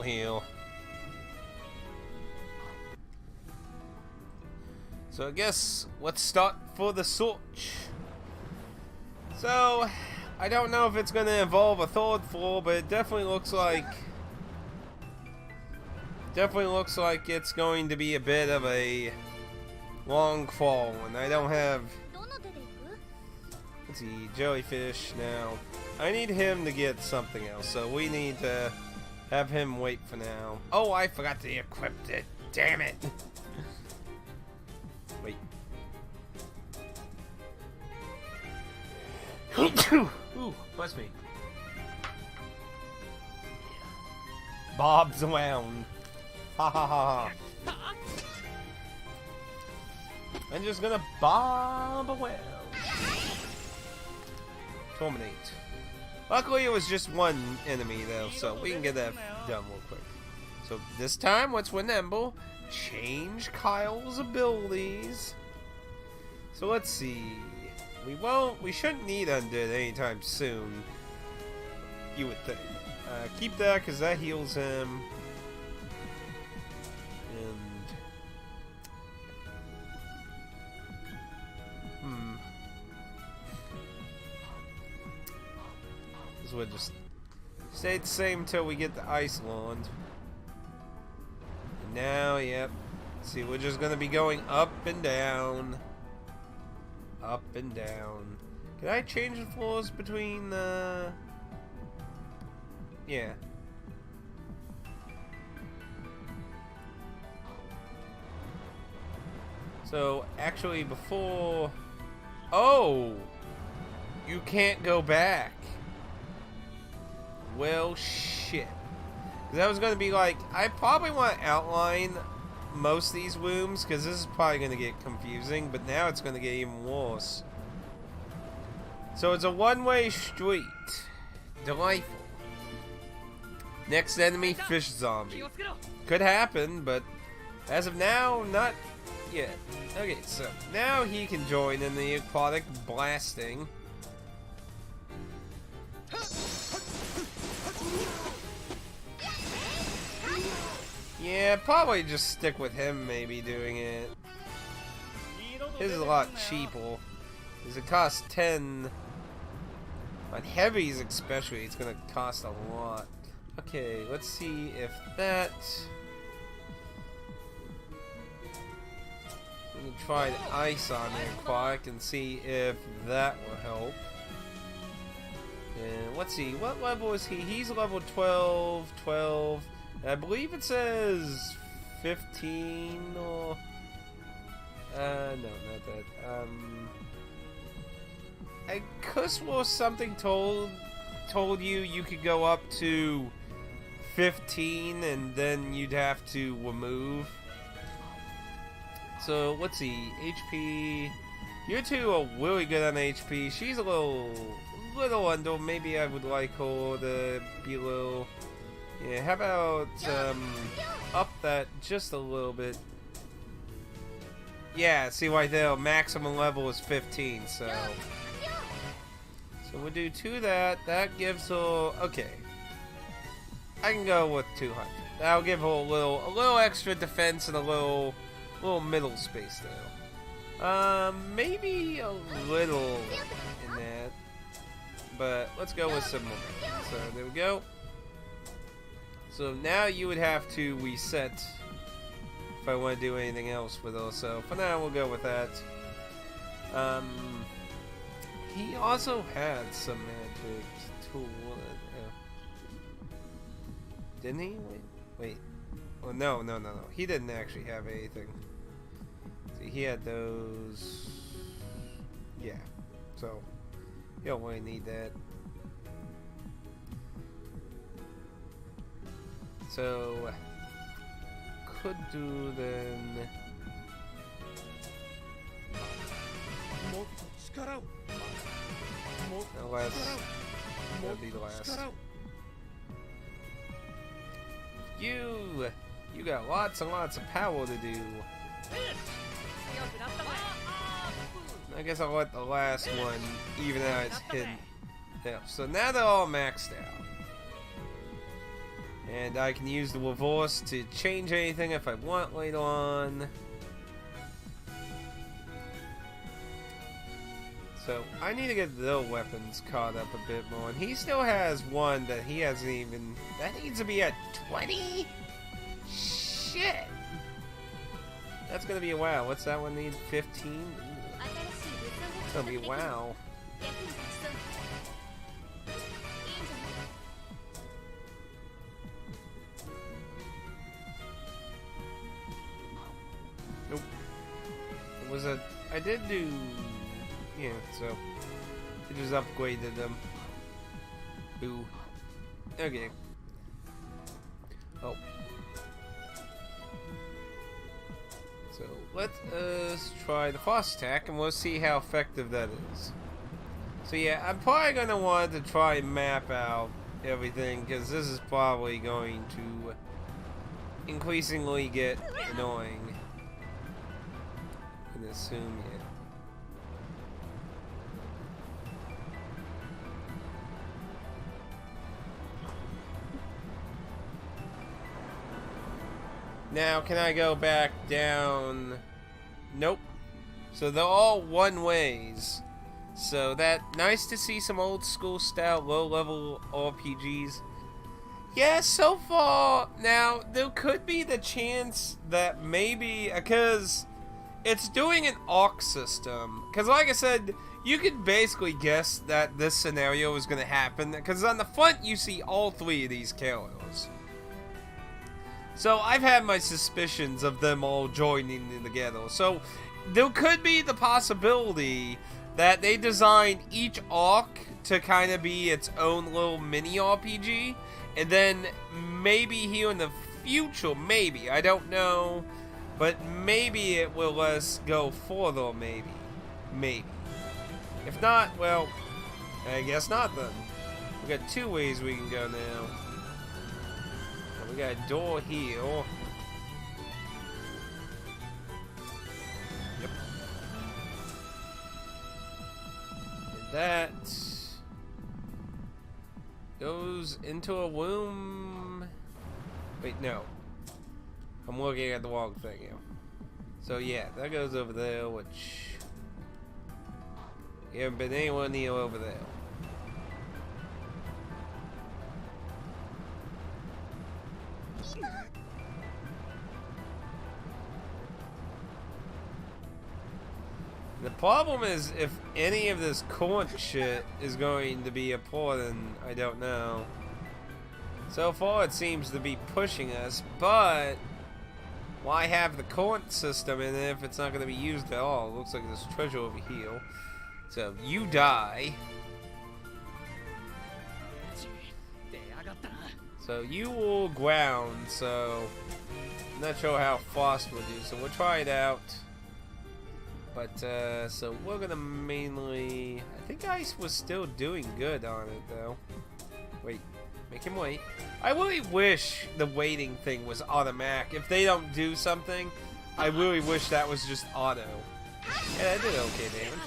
heal. So I guess let's start for the switch. So I don't know if it's going to involve a third floor, but it definitely looks like it's going to be a bit of a long fall, and I don't have, let's see, jellyfish now. I need him to get something else, so we need to have him wait for now. Oh, I forgot to equip it. Damn it. Wait. Ooh, bless me. Bob's around. Ha ha ha ha. I'm just gonna bob around. Terminate. Luckily it was just one enemy though, so we can get that done real quick. So this time, let's remember, change Kyle's abilities. So let's see. We shouldn't need Undead anytime soon. You would think. Keep that because that heals him. And this would just stay the same until we get the Ice Wand. And now, yep. See, we're just gonna be going up and down. Up and down. Can I change the floors between the... Yeah. So, actually, before... Oh! You can't go back. Well, shit. Because I was going to be like, I probably want to outline most of these rooms, because this is probably going to get confusing, but now it's going to get even worse. So it's a one-way street. Delightful. Next enemy, fish zombie. Could happen, but as of now, not yet. Okay, so now he can join in the aquatic blasting. Yeah, probably just stick with him maybe doing it. His is a lot cheaper. Because it costs 10. On heavies especially, it's going to cost a lot. Okay, let's see if that... We can try the ice on the aquatic and see if that will help. And let's see, what level is he? He's level 12. I believe it says 15 or... no, not that. I could swear something told you could go up to 15 and then you'd have to remove. So let's see, HP. You two are really good on HP. She's a little under. Maybe I would like her to be a little. Yeah, how about up that just a little bit. Yeah, see right there, maximum level is 15, so we'll do 2 that. That gives her, okay. I can go with 200. That'll give her a little extra defense and a little middle space there. Maybe a little in that, but let's go with some more. So there we go. So now you would have to reset if I want to do anything else with her. So for now, we'll go with that. He also had some magic tool. Didn't he? Wait. Oh, no. He didn't actually have anything. See, he had those. Yeah. So, you don't really need that. So, could do then. That'll be the last. You got lots and lots of power to do. I guess I'll let the last one even out its hidden. Yeah, so now they're all maxed out. And I can use the reverse to change anything if I want later on. So, I need to get the weapons caught up a bit more. And he still has one that he hasn't even... That needs to be at 20? Shit! That's gonna be a wow. What's that one need? 15? It's gonna be wow. Nope. It was a... I did do... Yeah, so... I just upgraded them. Boo. Okay. Oh. So, let us try the fast attack and we'll see how effective that is. So yeah, I'm probably going to want to try and map out everything because this is probably going to increasingly get annoying. I can assume, yeah. Now, can I go back down? Nope. So they're all one ways. So that, nice to see some old school style low level RPGs. Yeah, so far, now there could be the chance that maybe, because it's doing an arc system. Because like I said, you could basically guess that this scenario is going to happen. Because on the front you see all three of these characters. So I've had my suspicions of them all joining in together. So there could be the possibility that they design each arc to kind of be its own little mini RPG. And then maybe here in the future, maybe, I don't know, but maybe it will let us go further, maybe. Maybe. If not, well, I guess not then. We got two ways we can go now. We got a door here. Yep. And that goes into a womb. Wait, no. I'm looking at the wrong thing here. So yeah, that goes over there, which you haven't been anywhere near over there. The problem is, if any of this current shit is going to be important, I don't know. So far it seems to be pushing us, but why have the current system in it if it's not going to be used at all? It looks like there's treasure over here. So, you die. So, you will ground, so I'm not sure how fast we'll do, so we'll try it out. But, so we're gonna mainly... I think Ice was still doing good on it, though. Wait. Make him wait. I really wish the waiting thing was automatic. If they don't do something, I really wish that was just auto. Yeah, I did okay damage.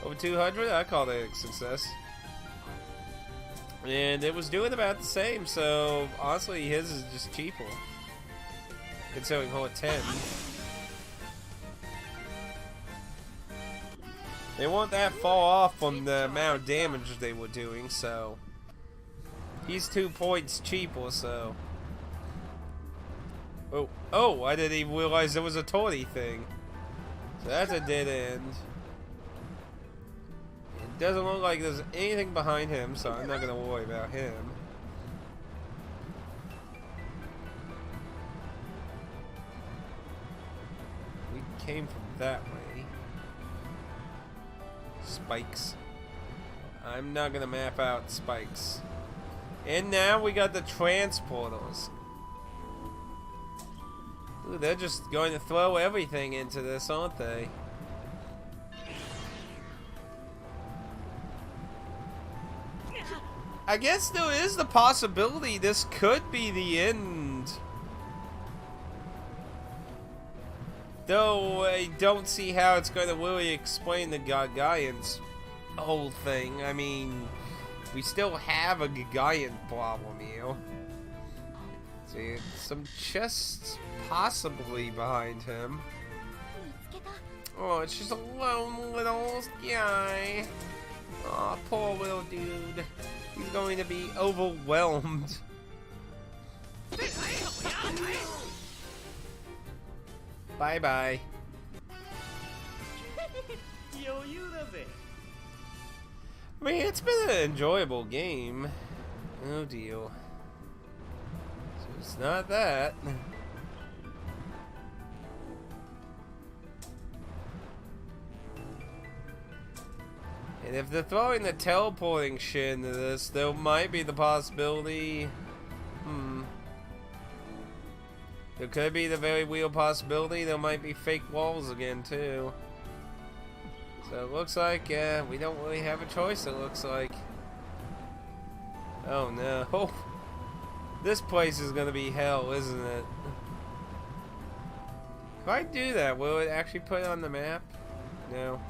Over 200? I call that a success. And it was doing about the same, so honestly his is just cheaper. Considering her 10. They weren't that far off from the amount of damage they were doing, so... He's 2 points cheaper, so... Oh, I didn't even realize there was a toady thing. So that's a dead end. It doesn't look like there's anything behind him, so I'm not gonna worry about him. We came from that way. Spikes. I'm not gonna map out spikes. And now we got the transporters. Ooh, they're just going to throw everything into this, aren't they? I guess there is the possibility this could be the end. Though I don't see how it's going to really explain the Gigant's whole thing. I mean, we still have a Gigant problem here. See, some chests possibly behind him. Oh, it's just a lone little guy. Oh, poor little dude. He's going to be overwhelmed. Bye-bye. I mean, it's been an enjoyable game. Oh, deal. So it's not that. And if they're throwing the teleporting shit into this, there might be the possibility... There could be the very real possibility there might be fake walls again, too. So it looks like, we don't really have a choice, it looks like. Oh no. This place is gonna be hell, isn't it? If I do that, will it actually put it on the map? No.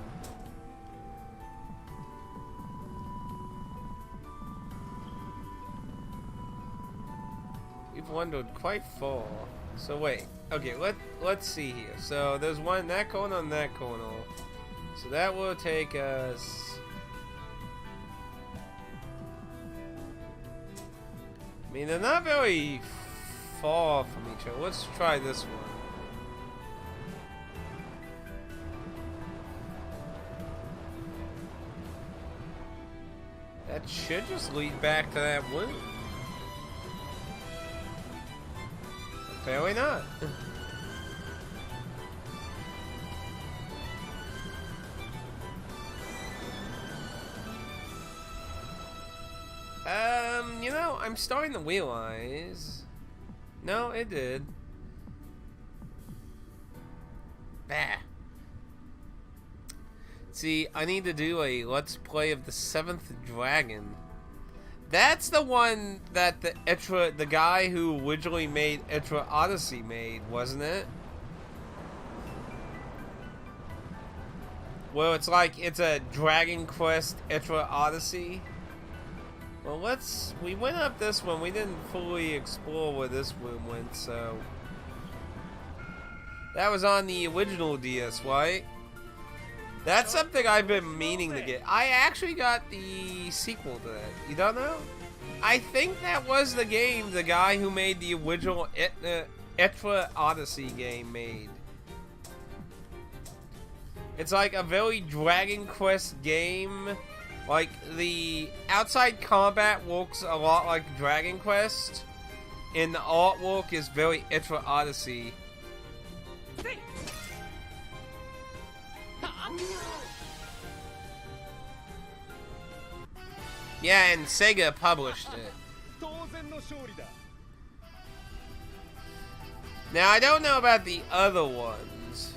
We've wandered quite far. So wait, okay, let's see here. So there's one in that corner and that corner. So that will take us... I mean, they're not very far from each other. Let's try this one. That should just lead back to that room. Apparently not. You know, I'm starting to realize... No, it did. Bah. See, I need to do a Let's Play of the 7th Dragon. That's the one that the guy who originally made Etra Odyssey made, wasn't it? Well, it's like, it's a Dragon Quest Etra Odyssey. Well, we went up this one, we didn't fully explore where this room went, so... That was on the original DS, right? That's something I've been meaning to get. I actually got the sequel to that. You don't know? I think that was the game the guy who made the original Etra Odyssey game made. It's like a very Dragon Quest game. Like, the outside combat looks a lot like Dragon Quest. And the artwork is very Etra Odyssey. Yeah, and Sega published it. Now, I don't know about the other ones.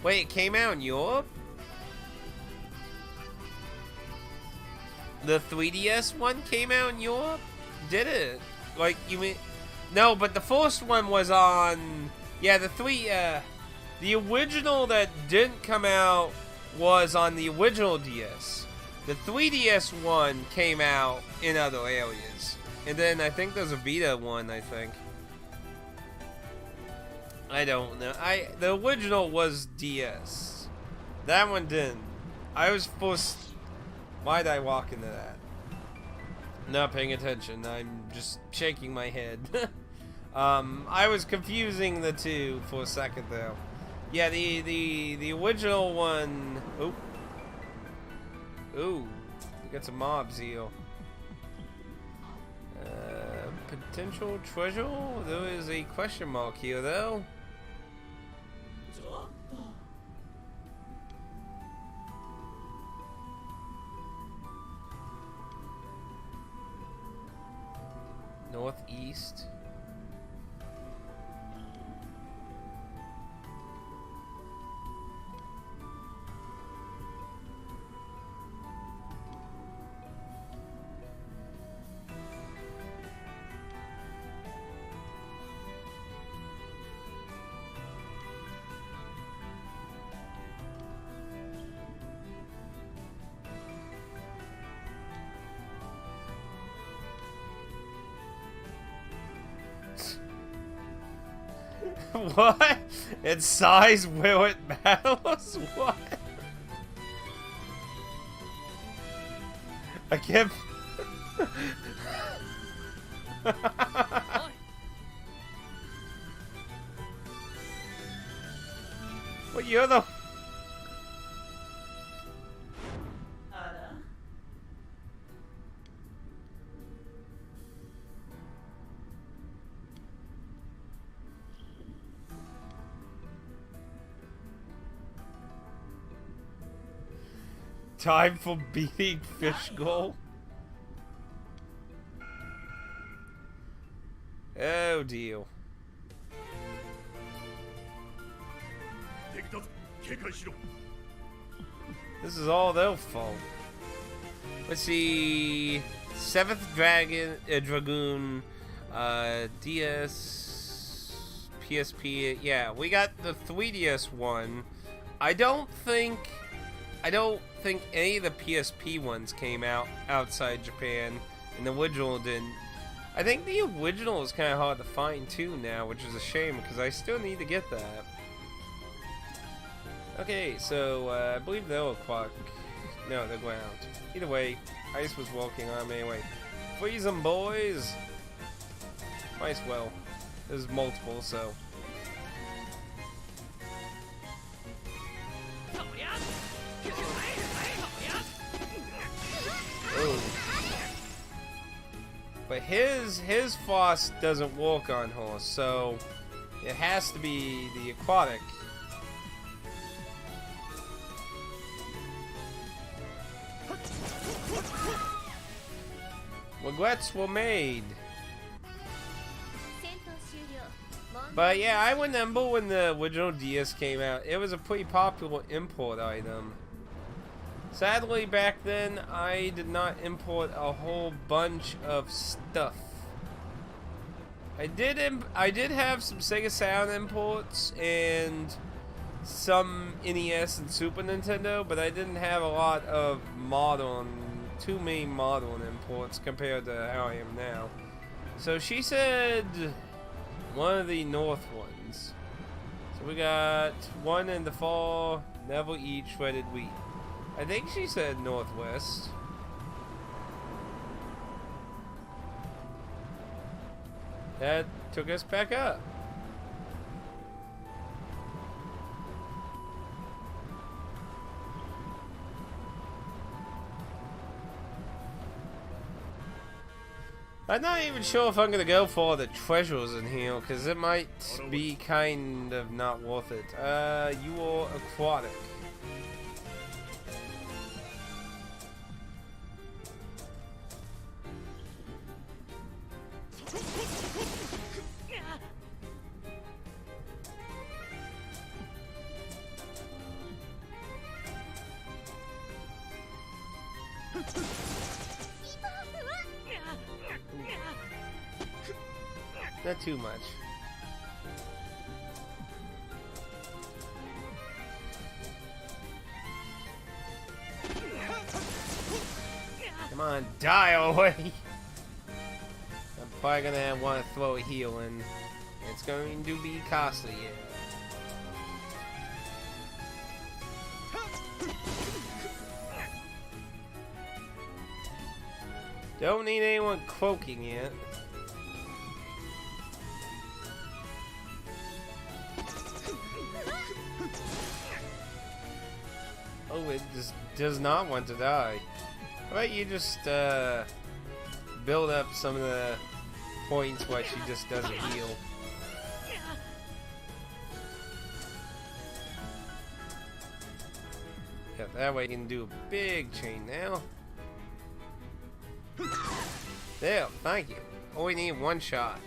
Wait, it came out in Europe? The 3DS one came out in Europe? Did it? Like, you mean... No, but the first one was on... Yeah, the original that didn't come out was on the original DS. The 3DS one came out in other areas. And then I think there's a Vita one, I think. I don't know. The original was DS. That one didn't. I was forced... Why'd I walk into that? Not paying attention. I'm just shaking my head. I was confusing the two for a second though. Yeah, the original one. Oh. Ooh, we got some mobs here. Potential treasure? There is a question mark here though. Northeast. What? Its size will it matters? What? I can't. Well, you're the. Time for beating fish goal. Oh dear. This is all their fault. Let's see. 7th Dragoon, DS, PSP. Yeah, we got the 3DS one. I don't think any of the PSP ones came out outside Japan, and the original didn't. I think the original is kind of hard to find too now, which is a shame because I still need to get that. Okay, so I believe they're aquatic. No, they're ground. Either way, Ice was walking on me anyway. Freeze 'em, boys! Might as well. There's multiple, so. Oh. But his Foss doesn't walk on horse, so it has to be the aquatic. Regrets were made. But yeah, I remember when the original DS came out, it was a pretty popular import item. Sadly, back then, I did not import a whole bunch of stuff. I did have some Sega Saturn imports and some NES and Super Nintendo, but I didn't have a lot of too many modern imports compared to how I am now. So she said one of the north ones. So we got one in the fall, never eat shredded wheat. I think she said northwest. That took us back up. I'm not even sure if I'm gonna go for all the treasures in here, because it might be kind of not worth it. You are aquatic. Not too much. Come on, die away! I'm probably gonna want to throw a heal in. It's going to be costly, yeah. Don't need anyone croaking yet. Oh, it just does not want to die. How about you just build up some of the points while she just doesn't heal? Yeah, that way you can do a big chain now. There, thank you. Only need one shot.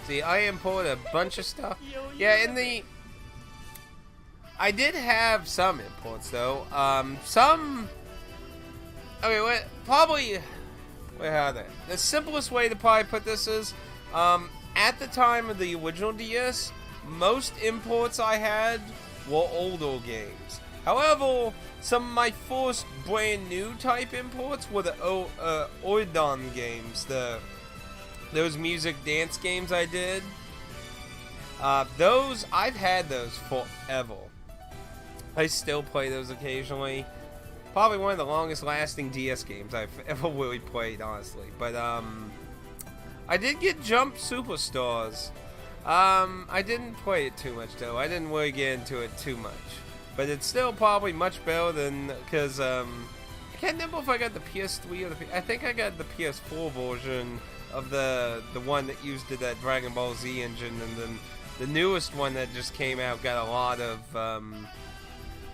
See, I imported a bunch of stuff. Yeah, I did have some imports though. Okay, where are they? The simplest way to probably put this is, at the time of the original DS, most imports I had were older games. However, some of my first brand new type imports were the Oidon games, those music dance games I did. Those, I've had those forever. I still play those occasionally. Probably one of the longest lasting DS games I've ever really played, honestly. But, I did get Jump Superstars. I didn't play it too much, though. I didn't really get into it too much. But it's still probably much better than, because, I can't remember if I got the PS3 or the I think I got the PS4 version of the one that used that Dragon Ball Z engine, and then the newest one that just came out got a lot of,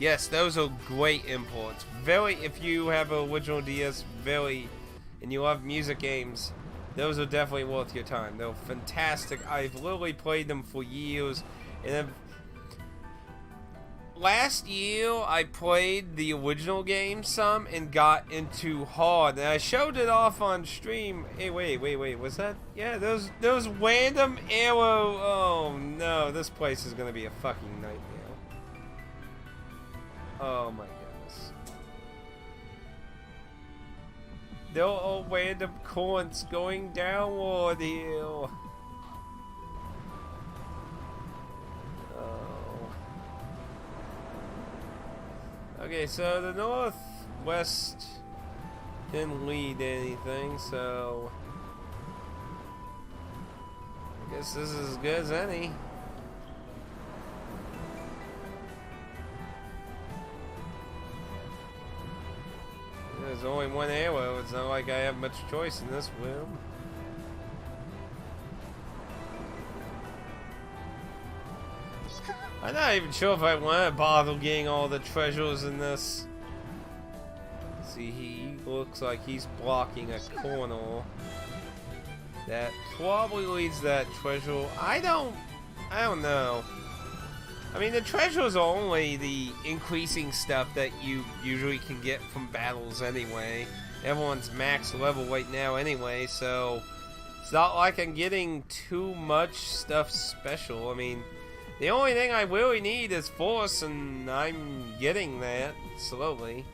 yes, those are great imports. Very, if you have an original DS, very, and you love music games, those are definitely worth your time. They're fantastic. I've literally played them for years, and last year I played the original game some and got into hard, and I showed it off on stream. Hey, wait, was that? Yeah, those random arrow. Oh no, this place is gonna be a fucking nightmare. Oh my goodness. There are random currents going downward here. Okay, so the northwest didn't lead anything, so I guess this is as good as any. There's only one arrow. It's not like I have much choice in this room. I'm not even sure if I want to bother getting all the treasures in this. See, he looks like he's blocking a corner. That probably leads to that treasure. I don't know. I mean, the treasures are only the increasing stuff that you usually can get from battles anyway. Everyone's max level right now anyway, so it's not like I'm getting too much stuff special. I mean, the only thing I really need is force, and I'm getting that slowly.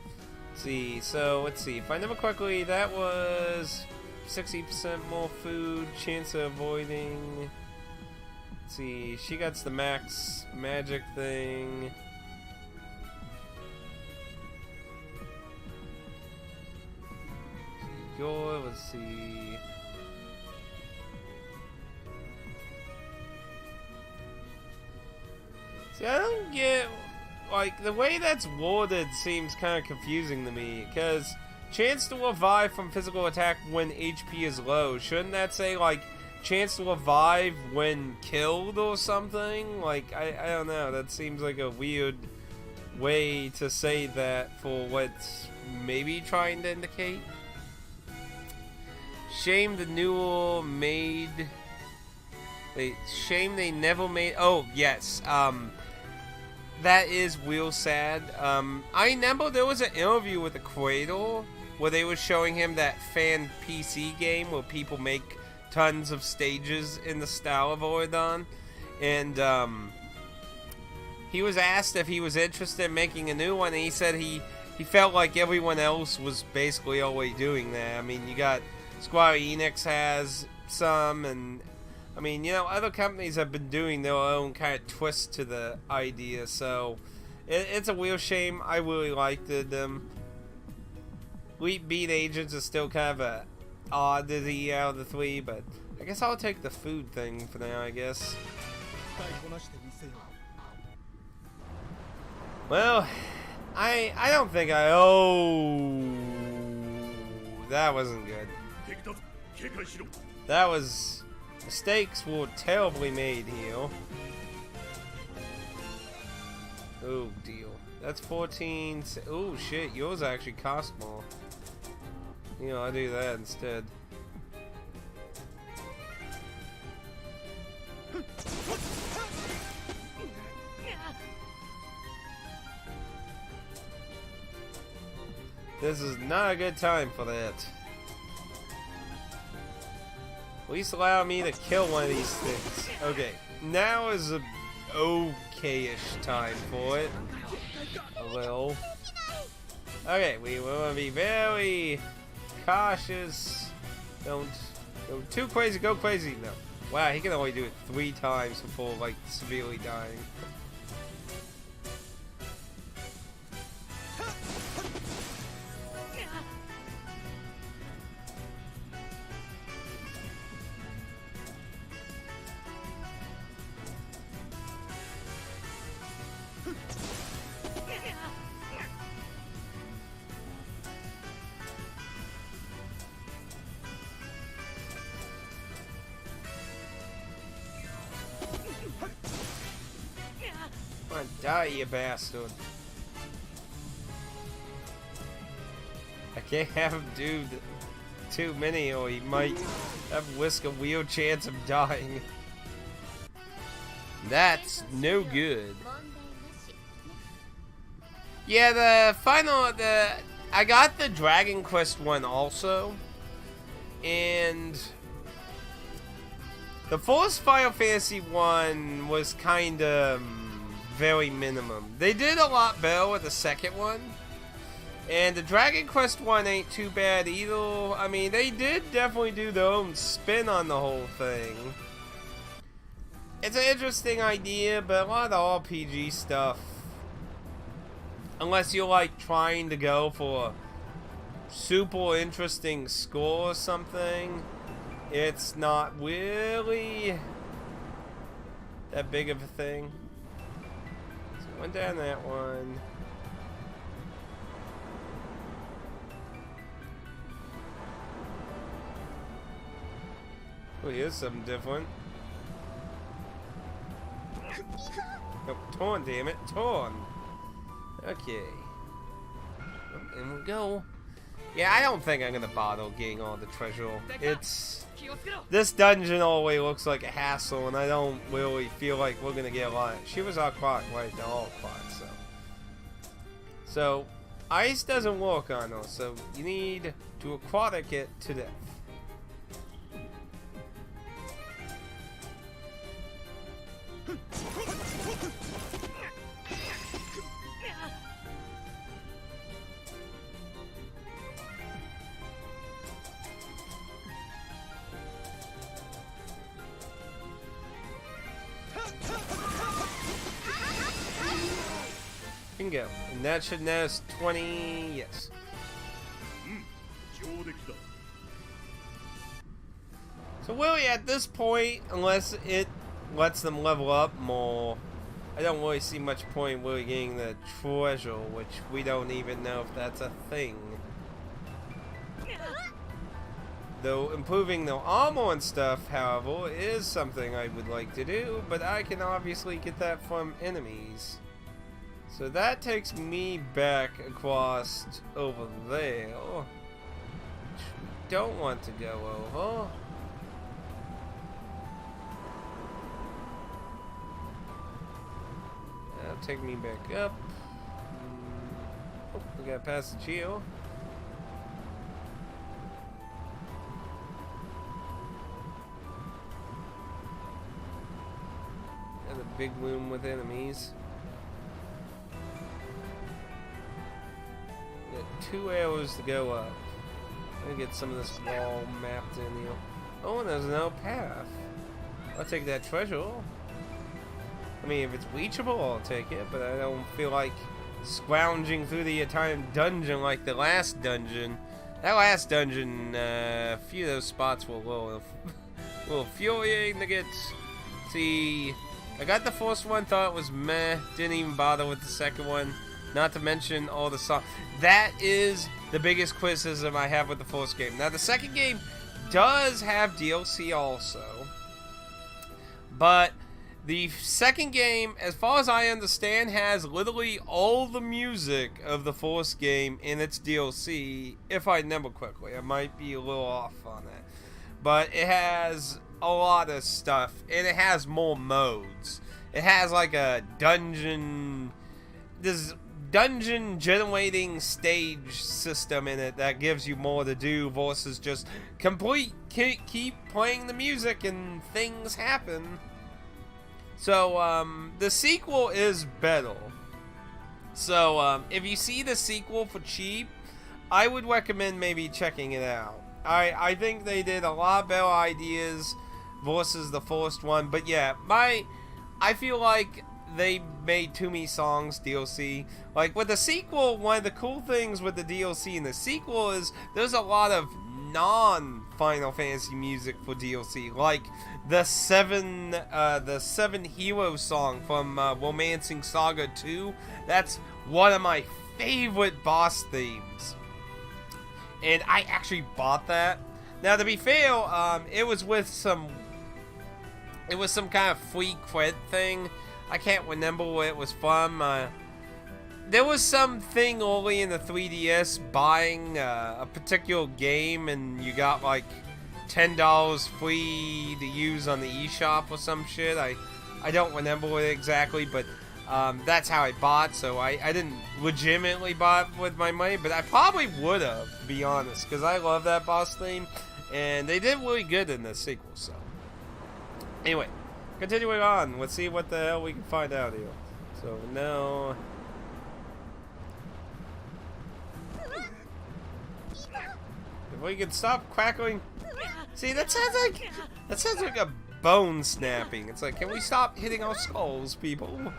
Let's see, so let's see. If I remember correctly, that was 60% more food, chance of avoiding. Let's see, she got the max magic thing. Go, let's see. See, I don't get, like, the way that's worded seems kind of confusing to me, because chance to revive from physical attack when HP is low. Shouldn't that say, like, chance to revive when killed or something? Like, I don't know. That seems like a weird way to say that for what's maybe trying to indicate. Shame the newer made... Wait, shame they never made... Oh, yes. That is real sad. I remember there was an interview with the creator where they were showing him that fan PC game where people make tons of stages in the style of Oridon, and he was asked if he was interested in making a new one, and he said he felt like everyone else was basically already doing that. I mean, you got Square Enix has some, and I mean, you know, other companies have been doing their own kind of twist to the idea, so it's a real shame. I really liked it. Elite Beat Agents is still kind of a oddity out of the three, but I guess I'll take the food thing for now, I guess. Well, I don't think that wasn't good. That was... Mistakes were terribly made here. Oh, deal. That's 14... Oh, shit, yours actually cost more. You know, I'll do that instead. This is not a good time for that. At least allow me to kill one of these things. Okay, now is a okay-ish time for it. A little. Okay, we want to be very cautious. Don't go too crazy. Go crazy. No. Wow, he can only do it 3 times before, like, severely dying. Come on, die, you bastard. I can't have him do too many or he might have risk a real chance of dying. That's no good. Yeah, I got the Dragon Quest one also. And the first Final Fantasy one was kind of very minimum. They did a lot better with the second one. And the Dragon Quest one ain't too bad either. I mean, they did definitely do their own spin on the whole thing. It's an interesting idea, but a lot of RPG stuff, unless you're like trying to go for a super interesting score or something, it's not really that big of a thing. So went down that one. Oh, here's something different. Oh, torn, damn it, torn. Okay. Oh, and we go. Yeah, I don't think I'm gonna bother getting all the treasure. This dungeon always looks like a hassle, and I don't really feel like we're gonna get a lot. She was aquatic, right? They're all aquatic, so ice doesn't work on her, so you need to aquatic it to death. Bingo. And that should net us 20. Yes. So really at this point, unless it lets them level up more, I don't really see much point really getting the treasure, which we don't even know if that's a thing. Though improving the armor and stuff, however, is something I would like to do, but I can obviously get that from enemies. So that takes me back across over there, which we don't want to go over. That'll take me back up. Oh, we got past the Geo. And a big room with enemies. Got 2 arrows to go up. I'm gonna get some of this wall mapped in here. Oh, and there's no path. I'll take that treasure. I mean, if it's reachable, I'll take it, but I don't feel like scrounging through the entire dungeon like the last dungeon. That last dungeon, a few of those spots were a little infuriating to get. See, I got the first one, thought it was meh, didn't even bother with the second one. Not to mention all the songs. That is the biggest criticism I have with the first game. Now, the second game does have DLC also, but the second game, as far as I understand, has literally all the music of the first game in its DLC, if I remember correctly. I might be a little off on that. But it has a lot of stuff, and it has more modes. It has like a dungeon... This dungeon generating stage system in it that gives you more to do versus just keep playing the music and things happen. So, the sequel is better. So, if you see the sequel for cheap, I would recommend maybe checking it out. I think they did a lot better ideas. versus the first one. But yeah, I feel like they made too many songs DLC. Like with the sequel, one of the cool things with the DLC and the sequel is there's a lot of non-Final Fantasy music for DLC, like the seven hero song from Romancing Saga 2. That's one of my favorite boss themes, and I actually bought that. Now, to be fair, it was some kind of free credit thing. I can't remember where it was from. There was something early in the 3DS buying a particular game, and you got like $10 free to use on the eShop or some shit. I don't remember it exactly, but that's how I bought. So I didn't legitimately buy it with my money, but I probably would have, to be honest, because I love that boss theme, and they did really good in the sequel. So anyway, continuing on, let's see what the hell we can find out here. So now, if we could stop crackling. See, that sounds like a bone snapping. It's like, can we stop hitting our skulls, people?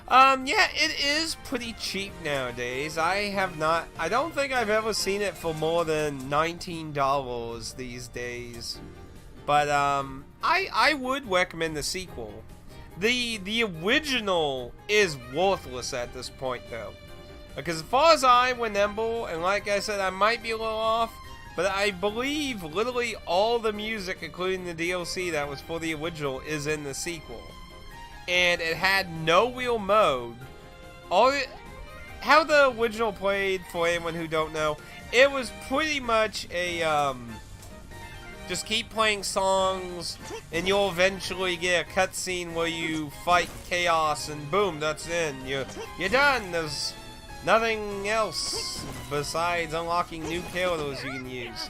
Yeah, it is pretty cheap nowadays. I don't think I've ever seen it for more than $19 these days. But, I would recommend the sequel. The original is worthless at this point, though. Because as far as I remember, and like I said, I might be a little off, but I believe literally all the music, including the DLC that was for the original, is in the sequel. And it had no real mode. How the original played, for anyone who don't know, it was pretty much a, just keep playing songs, and you'll eventually get a cutscene where you fight chaos, and boom, that's it. You're done. There's nothing else besides unlocking new characters you can use.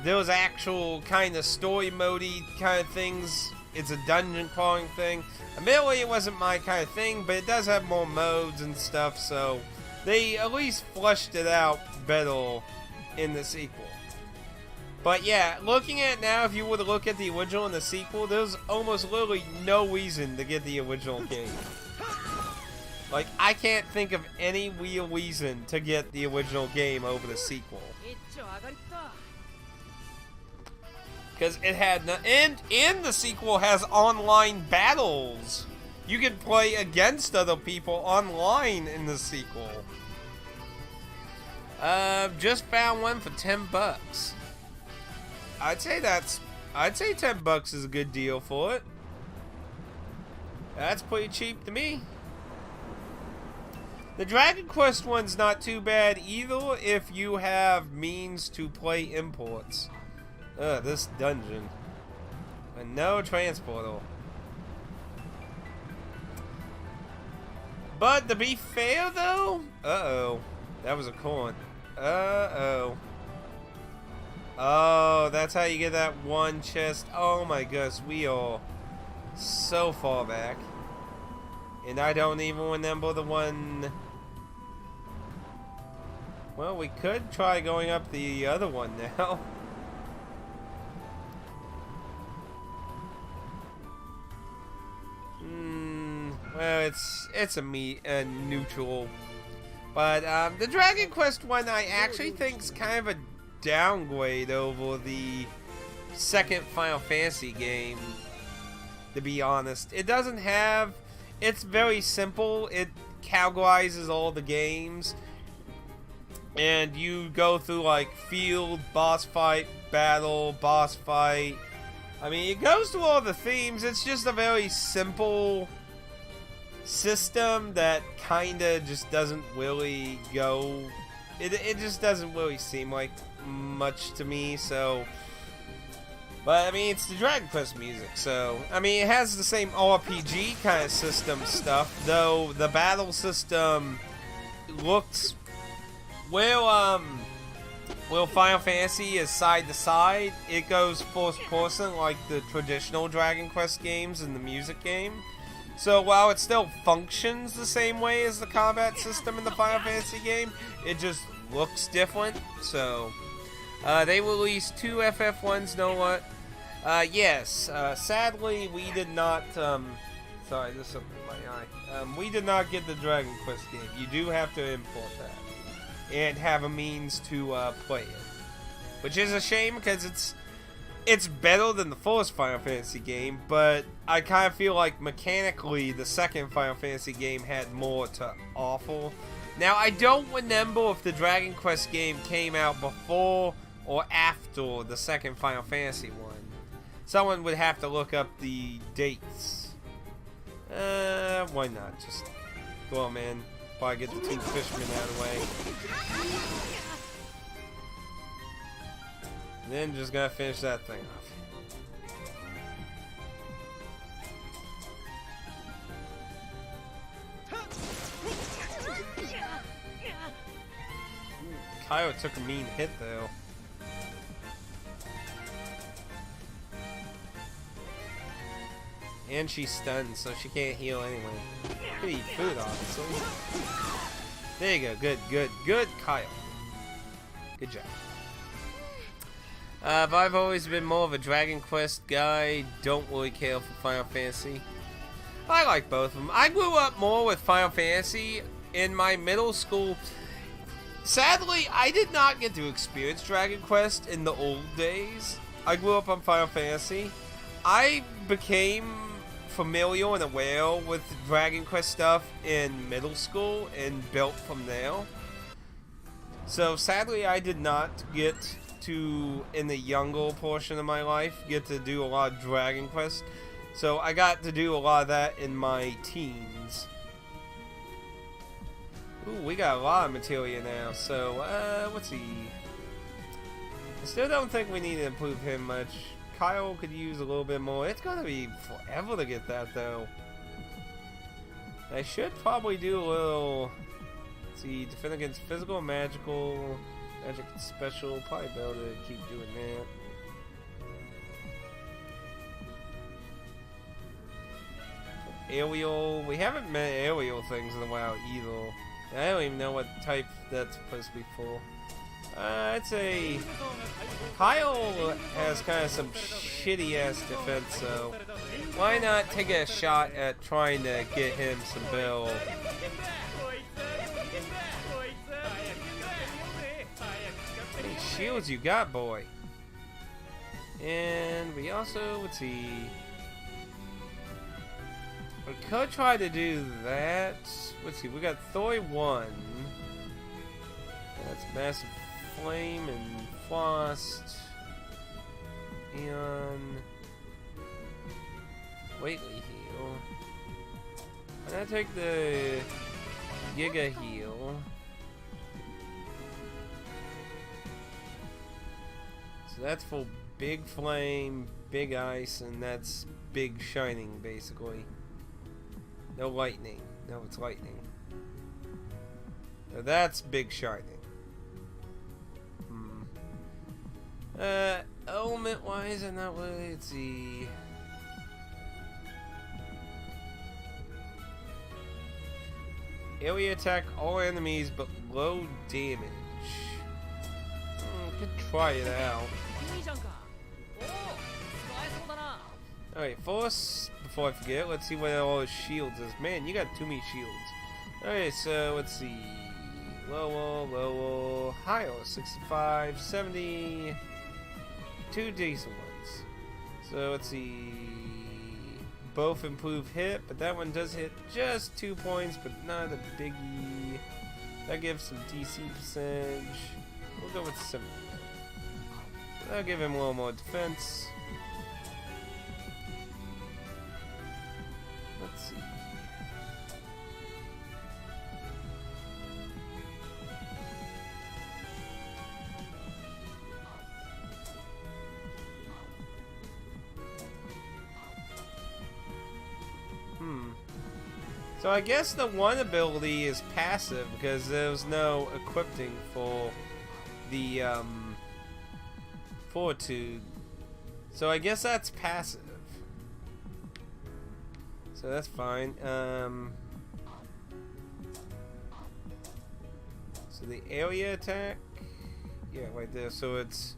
There was actual kind of story mode-y kind of things. It's a dungeon crawling thing. Admittedly, it wasn't my kind of thing, but it does have more modes and stuff, so they at least fleshed it out better in the sequel. But yeah, looking at it now, if you were to look at the original and the sequel, there's almost literally no reason to get the original game. Like, I can't think of any real reason to get the original game over the sequel. Because it had and the sequel has online battles. You can play against other people online in the sequel. Just found one for $10. I'd say $10 is a good deal for it. That's pretty cheap to me. The Dragon Quest one's not too bad either if you have means to play imports. This dungeon. And no transporter. But to be fair though, that was a coin. Oh, that's how you get that one chest. Oh my gosh, we are so far back. And I don't even remember the one. Well, we could try going up the other one now. Well, it's a neutral. But the Dragon Quest one I actually think is kind of a downgrade over the second Final Fantasy game, to be honest. It doesn't have... It's very simple. It categorizes all the games. And you go through like field, boss fight, battle, boss fight. I mean, it goes through all the themes. It's just a very simple system that kinda just doesn't really go... It just doesn't really seem like much to me, so... But, I mean, it's the Dragon Quest music, so... I mean, it has the same RPG kind of system stuff, though the battle system looks... Well, Final Fantasy is side to side. It goes first person like the traditional Dragon Quest games in the music game. So while it still functions the same way as the combat system in the Final Fantasy game, it just looks different. So they released 2 FF1s. Know what? Yes. Sadly, we did not. Sorry, there's something in my eye. We did not get the Dragon Quest game. You do have to import that and have a means to play it, which is a shame because it's better than the first Final Fantasy game, but I kind of feel like mechanically the second Final Fantasy game had more to offer. Now, I don't remember if the Dragon Quest game came out before or after the second Final Fantasy one. Someone would have to look up the dates. Why not? Just go on, man. Probably get the 2 fishermen out of the way. Then just gotta finish that thing off. Kyle took a mean hit though. And she's stunned, so she can't heal anyway. Could eat food, obviously. There you go. Good, Kyle. Good job. But I've always been more of a Dragon Quest guy. Don't really care for Final Fantasy. I like both of them. I grew up more with Final Fantasy in my middle school. Sadly, I did not get to experience Dragon Quest in the old days. I grew up on Final Fantasy. I became familiar and aware with Dragon Quest stuff in middle school and built from there. So sadly, I did not get to, in the younger portion of my life, get to do a lot of Dragon Quest. So I got to do a lot of that in my teens. Ooh, we got a lot of materia now. So, let's see. I still don't think we need to improve him much. Kyle could use a little bit more. It's gonna be forever to get that, though. I should probably do a little... Let's see, defend against physical and magical. Magic and special. Probably be able to keep doing that. Aerial. We haven't met aerial things in a while either. I don't even know what type that's supposed to be for. I'd say Kyle has kind of some shitty ass defense, so why not take a shot at trying to get him some build? How many shields you got, boy? And we also, let's see. We could try to do that. Let's see, we got Thoi 1. That's massive flame and frost. And Whately heal. Why not take the Giga heal? So that's for big flame, big ice, and that's big shining basically. No lightning. No, it's lightning. Now that's big shining. Element wise, and that way, let's see. Area attack all enemies but low damage. Could try it out. Alright, first, before I forget, let's see what all his shields is. Man, you got too many shields. Alright, so let's see. Lower, higher, 65, 70. 2 decent ones. So let's see. Both improve hit, but that one does hit just 2 points, but not a biggie. That gives some DC percentage. We'll go with 70. So that'll give him a little more defense. Let's see. So I guess the one ability is passive because there's no equipping for the fortitude. So I guess that's passive. So that's fine. So So the area attack, yeah, right there. So it's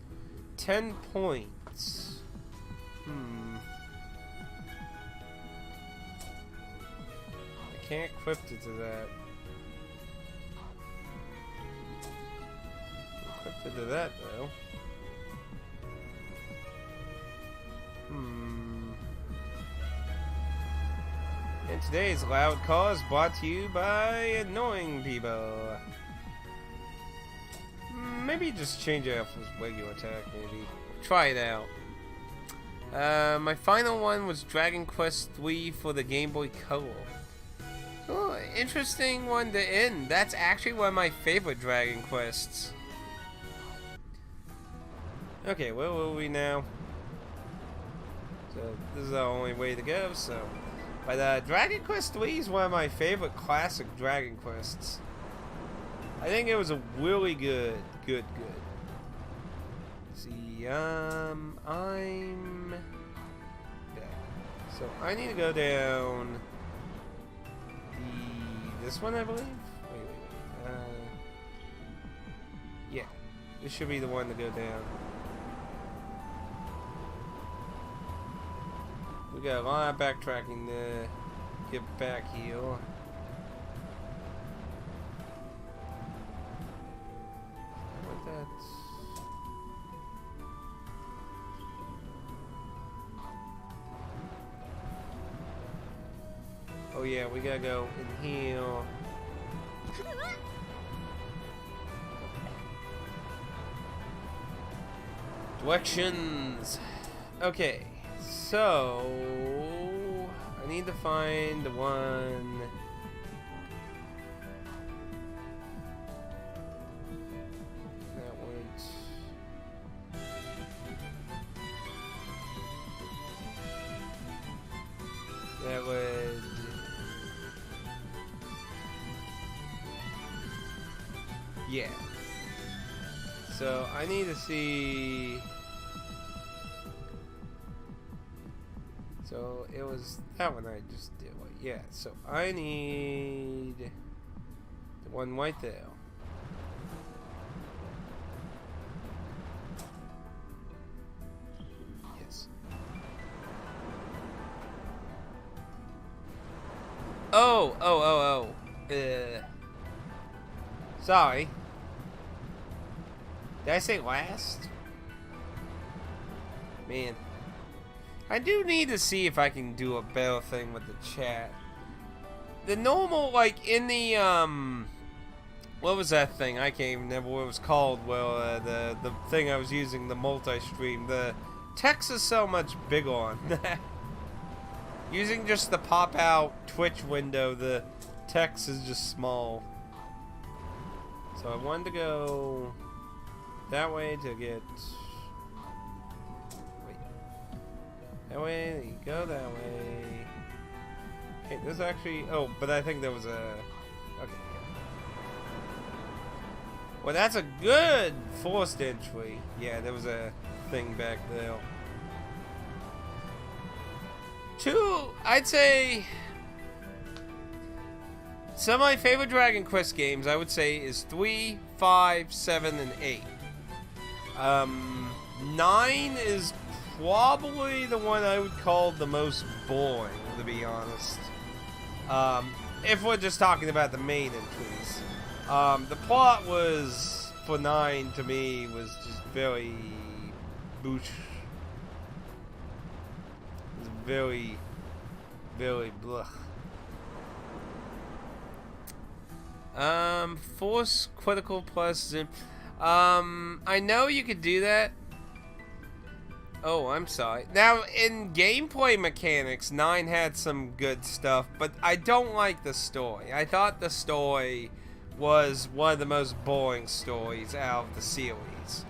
10 points. I can't equip it to that. Equipped it to that though. And today's Loud Cause brought to you by annoying people. Maybe just change it up for regular attack, maybe. Try it out. My final one was Dragon Quest III for the Game Boy Color. Oh, interesting one to end. That's actually one of my favorite Dragon Quests. Okay, where will we now? So, this is our only way to go, so... But, Dragon Quest III is one of my favorite classic Dragon Quests. I think it was a really good. Let's see, I'm... Okay. So, I need to go down... This one, I believe? Wait. Yeah. This should be the one to go down. We got a lot of backtracking to get back here. What that's... Oh yeah, we gotta go in here. Directions. Okay. So, I need to find the one... That went... That would... Yeah. So, I need to see... So it was that one I just did. Yeah, so I need the one right there. Yes. Oh. Sorry. Did I say last? Man. I do need to see if I can do a better thing with the chat. The normal, like, in the, what was that thing? I can't even remember what it was called. Well, the thing I was using, the multi-stream. The text is so much bigger on that. Using just the pop-out Twitch window, the text is just small. So I wanted to go that way to get... That way, you go that way. Okay, there's actually... Oh, but I think there was a... Okay. Well, that's a good forced entry. Yeah, there was a thing back there. I'd say... Some of my favorite Dragon Quest games, I would say, is 3, 5, 7, and 8. 9 is... probably the one I would call the most boring, to be honest. If we're just talking about the main entries. The plot was, for 9 to me, was just very... boosh. It was very, very blah. Force critical plus... I know you could do that. Oh, I'm sorry. Now, in gameplay mechanics, 9 had some good stuff, but I don't like the story. I thought the story was one of the most boring stories out of the series.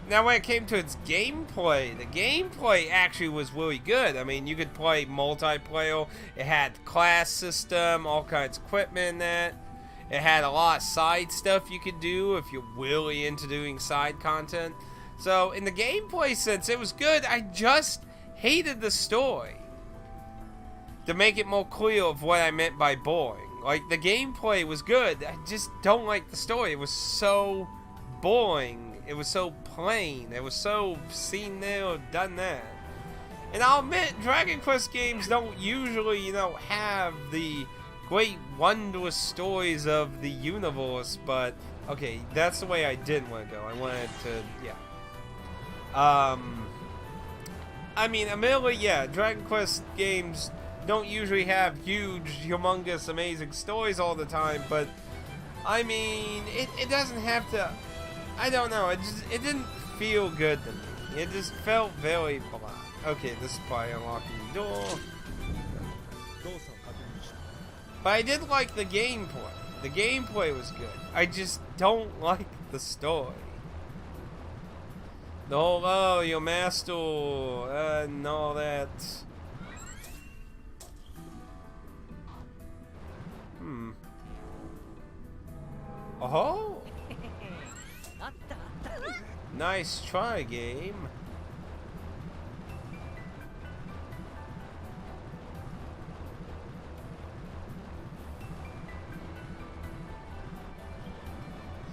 Now, when it came to its gameplay, the gameplay actually was really good. I mean, you could play multiplayer. It had class system, all kinds of equipment in that. It had a lot of side stuff you could do if you're really into doing side content. So, in the gameplay sense, it was good. I just hated the story. To make it more clear of what I meant by boring. Like, the gameplay was good. I just don't like the story. It was so boring. It was so plain. It was so seen there, done that. And I'll admit, Dragon Quest games don't usually, you know, have the great, wondrous stories of the universe, but, okay, that's the way I didn't want to go. I wanted to, yeah. I mean, admittedly, yeah, Dragon Quest games don't usually have huge, humongous, amazing stories all the time, but, I mean, it doesn't have to, I don't know, it didn't feel good to me. It just felt very blah. Okay, this is probably unlocking the door. But I did like the gameplay. The gameplay was good. I just don't like the story. The whole, oh, your master, and all that. Oh! Nice try, game.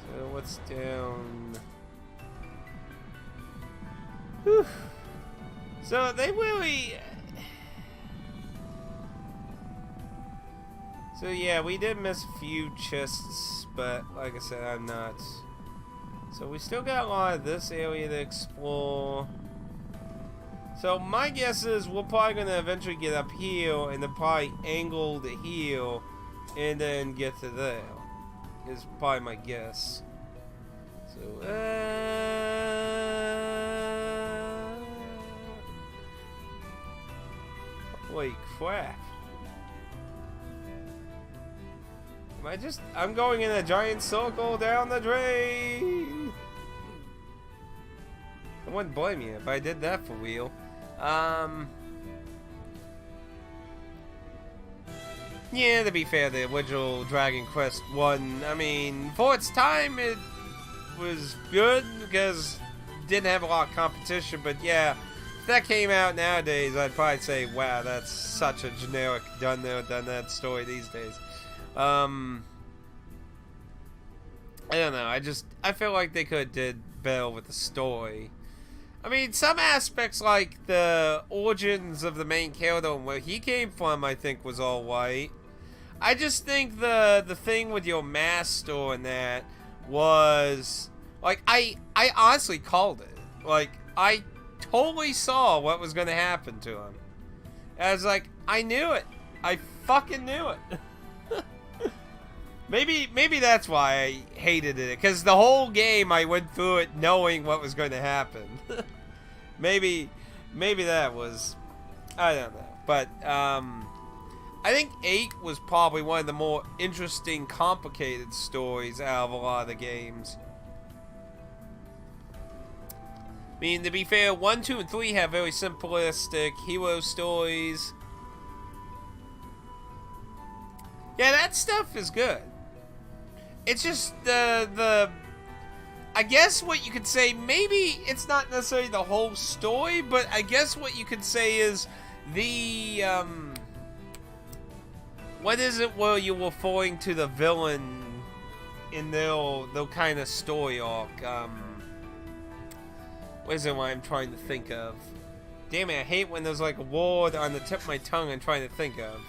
So what's down? Whew. So they really... So yeah, we did miss a few chests, but like I said, I'm not. So we still got a lot of this area to explore. So my guess is we're probably going to eventually get up here and then probably angle to here and then get to there. Is probably my guess. So, holy crap. I'm going in a giant circle down the drain. I wouldn't blame you if I did that for real. Yeah, to be fair, the original Dragon Quest 1, I mean, for its time, it was good because it didn't have a lot of competition, but yeah, if that came out nowadays, I'd probably say, wow, that's such a generic done there, done that story these days. I don't know, I feel like they could have did better with the story. I mean, some aspects like the origins of the main character and where he came from, I think was all right. I just think the thing with your master and that was, like, I honestly called it. Like, I totally saw what was going to happen to him. I was like, I knew it. I fucking knew it. Maybe that's why I hated it, because the whole game I went through it knowing what was going to happen. maybe that was, I don't know, but I think 8 was probably one of the more interesting, complicated stories out of a lot of the games. I mean, to be fair, 1, 2, and 3 have very simplistic hero stories. Yeah, that stuff is good. It's just the I guess what you could say, maybe it's not necessarily the whole story, but I guess what you could say is the what is it where you're referring to the villain in their kind of story arc? What is it what I'm trying to think of? Damn it, I hate when there's like a word on the tip of my tongue I'm trying to think of.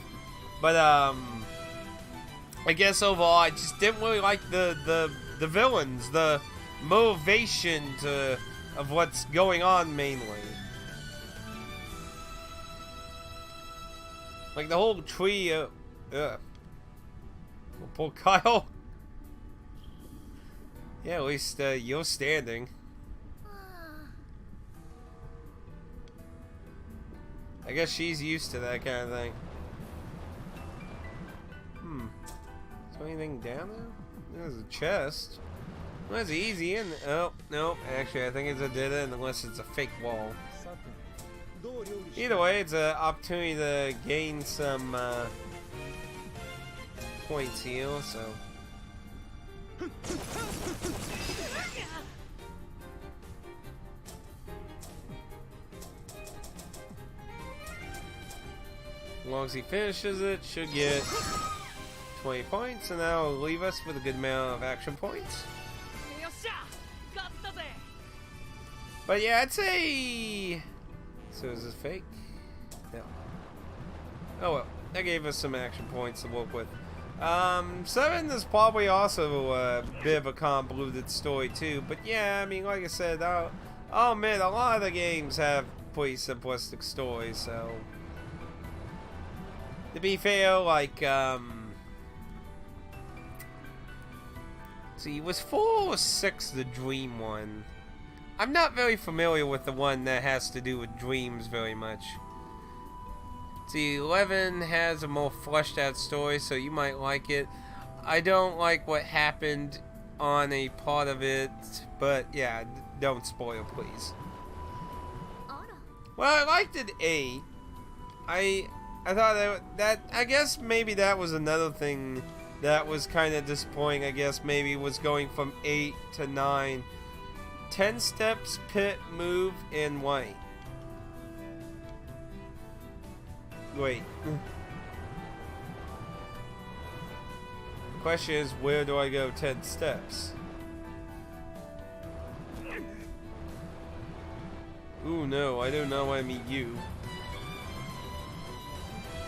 But I guess overall, I just didn't really like the villains, the motivation of what's going on mainly. Like the whole tree. Oh, poor Kyle. Yeah, at least you're standing. I guess she's used to that kind of thing. Is there anything down there? There's a chest. Well, that's easy, isn't it? Oh, no. Actually, I think it's a dead end unless it's a fake wall. Either way, it's an opportunity to gain some points here, so. As long as he finishes it, should get 20 points, and that'll leave us with a good amount of action points. But yeah, I'd say... So is this fake? No. Oh well, that gave us some action points to work with. 7 is probably also a bit of a convoluted story too, but yeah, I mean, like I said, I'll admit, a lot of the games have pretty simplistic stories, so... To be fair, like, see, was 4 or 6 the dream one? I'm not very familiar with the one that has to do with dreams very much. See, 11 has a more fleshed out story, so you might like it. I don't like what happened on a part of it, but yeah, don't spoil, please. Well, I liked it 8. I thought that I guess maybe that was another thing that was kind of disappointing. I guess maybe was going from 8 to 9. 10 steps, pit, move, and white. Wait. The question is, where do I go 10 steps? Ooh, no, I don't know when I meet you.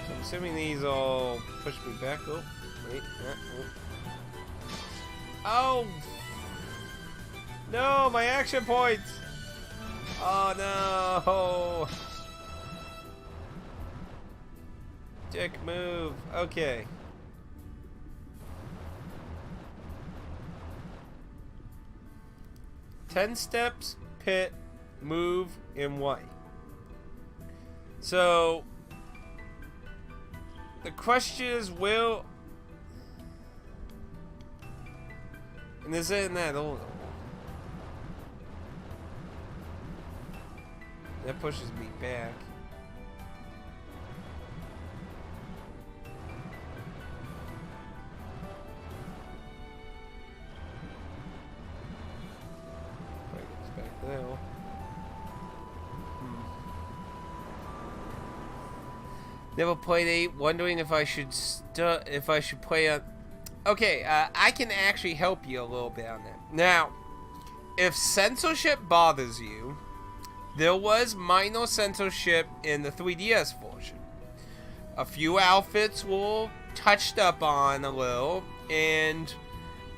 So I'm assuming these all push me back. Oh, wait. Oh! No, my action points! Oh no! Dick move. Okay. Ten steps, pit, move, and white. So the question is, will, and this isn't that old. That pushes me back. Back there. Never played 8. Wondering if I should play on. Okay, I can actually help you a little bit on that. Now, if censorship bothers you, there was minor censorship in the 3DS version. A few outfits were touched up on a little, and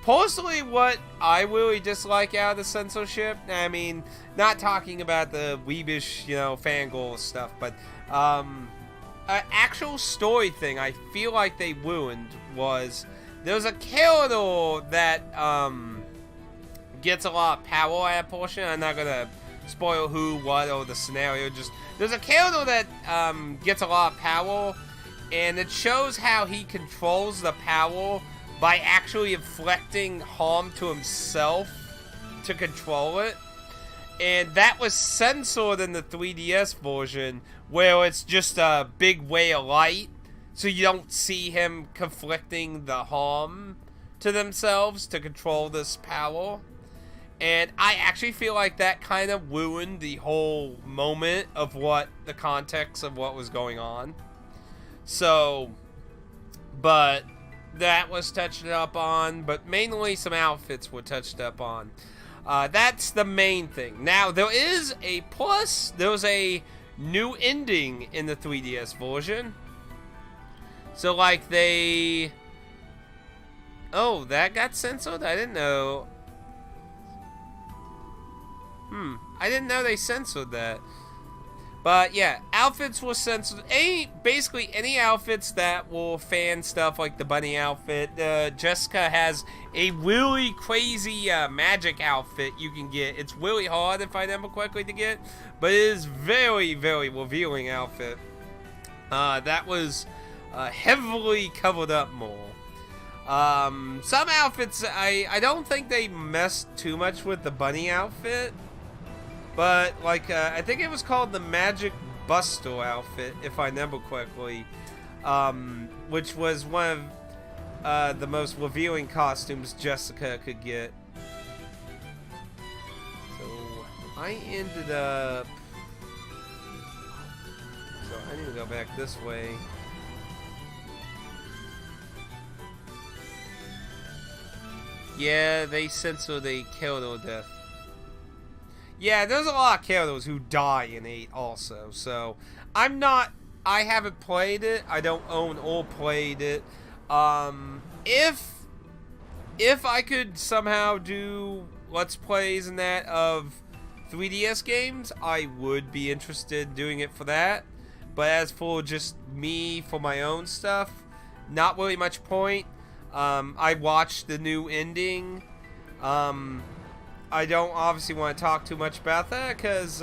personally, what I really dislike out of the censorship, I mean, not talking about the weebish, fangirl stuff, but an actual story thing I feel like they ruined was there's a character that gets a lot of power at a portion. I'm not gonna spoil who, what, or the scenario. Just there's a character that gets a lot of power, and it shows how he controls the power by actually inflicting harm to himself to control it. And that was censored in the 3DS version, where it's just a big way of light, so you don't see him conflicting the harm to themselves to control this power. And I actually feel like that kind of ruined the whole moment of what the context of what was going on. So, but that was touched up on, but mainly some outfits were touched up on. That's the main thing. Now, there is a plus. There's a new ending in the 3DS version. So, like, they... Oh, that got censored? I didn't know. I didn't know they censored that. But yeah, outfits were censored. Basically any outfits that were fan stuff, like the bunny outfit. Jessica has a really crazy magic outfit you can get. It's really hard, if I remember correctly, to get, but it is very, very revealing outfit. That was heavily covered up more. Some outfits, I don't think they messed too much with the bunny outfit. But, like, I think it was called the Magic Buster outfit, if I remember correctly, which was one of the most revealing costumes Jessica could get. So, I ended up... So, I need to go back this way. Yeah, they censor the Kyoto death. Yeah, there's a lot of Kyotos who die in 8 also, so I haven't played it. I don't own or played it. If I could somehow do Let's Plays and that of 3DS games, I would be interested in doing it for that. But as for just me for my own stuff, not really much point. I watched the new ending. I don't obviously want to talk too much about that because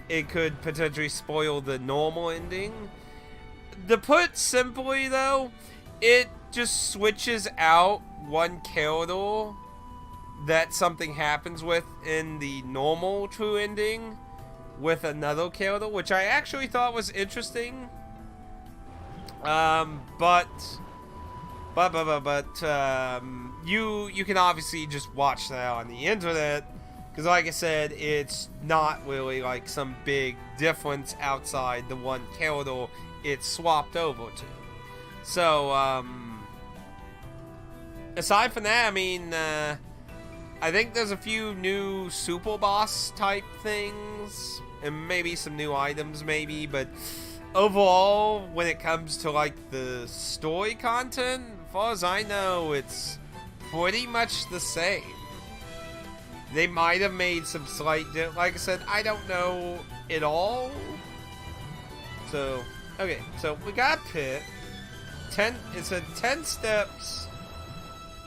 it could potentially spoil the normal ending. To put simply though, it just switches out one character that something happens with in the normal true ending with another character, which I actually thought was interesting. But you can obviously just watch that on the internet, because like I said, it's not really like some big difference outside the one character it's swapped over to. So aside from that, I mean, I think there's a few new super boss type things and maybe some new items maybe, but overall, when it comes to like the story content, as far as I know, it's pretty much the same. They might have made some slight, like I said, I don't know it all. So, okay, so we got Pit. It said 10 steps.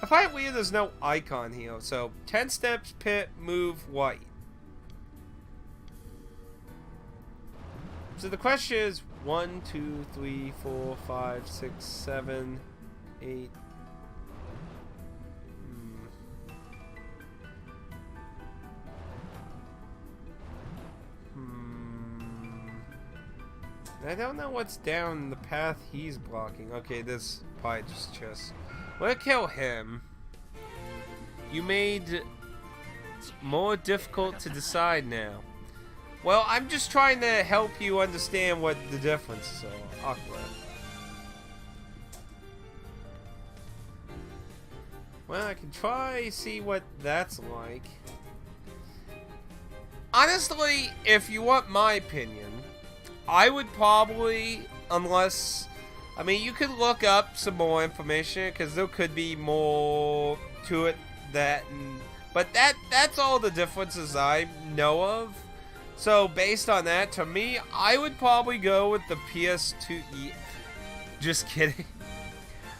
I find it weird there's no icon here. So, 10 steps, Pit, move, white. So the question is 1, 2, 3, 4, 5, 6, 7, 8. I don't know what's down the path he's blocking. Okay, this probably just chest. We'll kill him. You made more difficult to decide now. Well, I'm just trying to help you understand what the differences are. Awkward. Well, I can try see what that's like. Honestly, if you want my opinion, I would probably, unless, I mean, you could look up some more information, because there could be more to it but that's all the differences I know of. So based on that, to me, I would probably go with the PS2. Just kidding.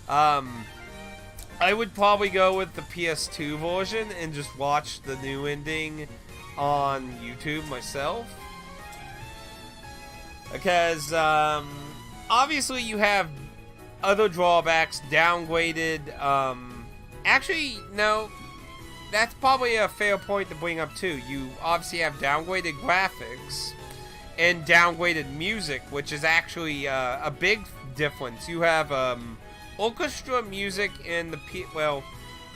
I would probably go with the PS2 version and just watch the new ending on YouTube myself. Because obviously you have other drawbacks, downgraded. Actually, no. That's probably a fair point to bring up too. You obviously have downgraded graphics and downgraded music, which is actually a big difference. You have orchestra music in the well,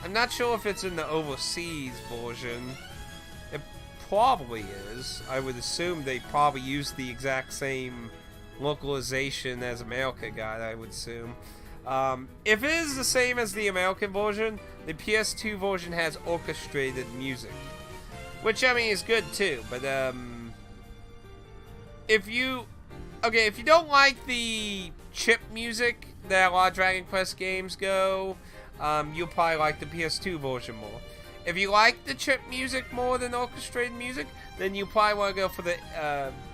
I'm not sure if it's in the overseas version. It probably is. I would assume they probably use the exact same localization as America got, I would assume. If it is the same as the American version, the PS2 version has orchestrated music, which I mean is good too. But if you don't like the chip music that a lot of Dragon Quest games go, you'll probably like the PS2 version more. If you like the chip music more than orchestrated music, then you probably want to go for the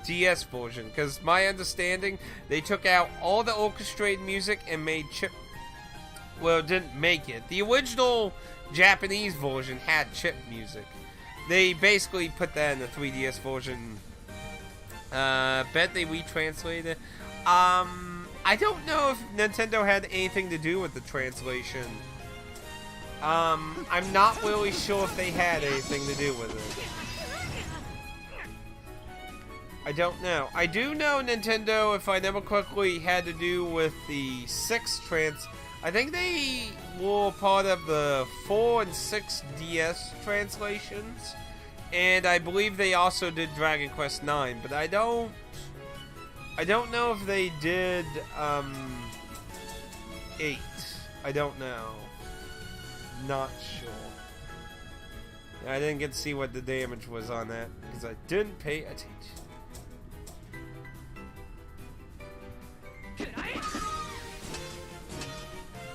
DS version, because my understanding, they took out all the orchestrated music and made chip. Well, didn't make it. The original Japanese version had chip music. They basically put that in the 3DS version. Bet they retranslated. I don't know if Nintendo had anything to do with the translation. I'm not really sure if they had anything to do with it. I don't know. I do know Nintendo, if I remember correctly, had to do with the 6 I think they were part of the 4 and 6 DS translations. And I believe they also did Dragon Quest 9, but I don't know if they did 8. I don't know. not sure. I didn't get to see what the damage was on that because I didn't pay attention.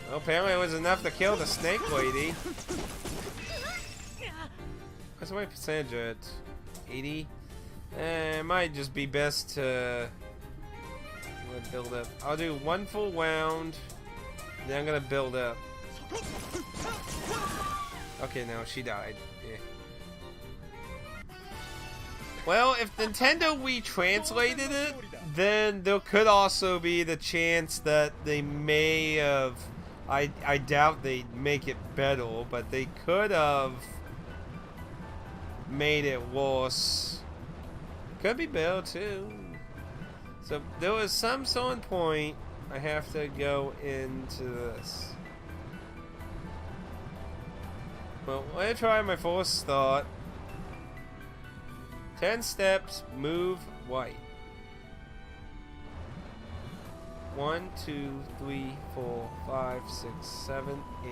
Well, apparently it was enough to kill the snake lady. What's my percentage at? 80? It might just be best to build up. I'll do one full round, then I'm gonna build up. Okay, no, she died. Yeah. Well, if Nintendo retranslated it, then there could also be the chance that they may have... I doubt they'd make it better, but they could have made it worse. Could be better, too. So, there was some certain point I have to go into this. Well, let me try my first start. 10 steps, move white. 1, 2, 3, 4, 5, 6, 7, 8,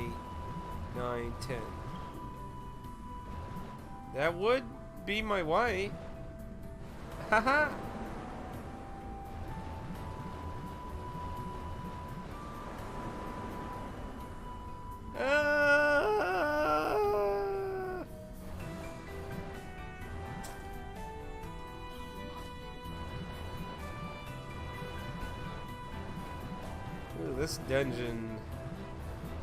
9, 10. That would be my white. Haha! Ooh, this dungeon.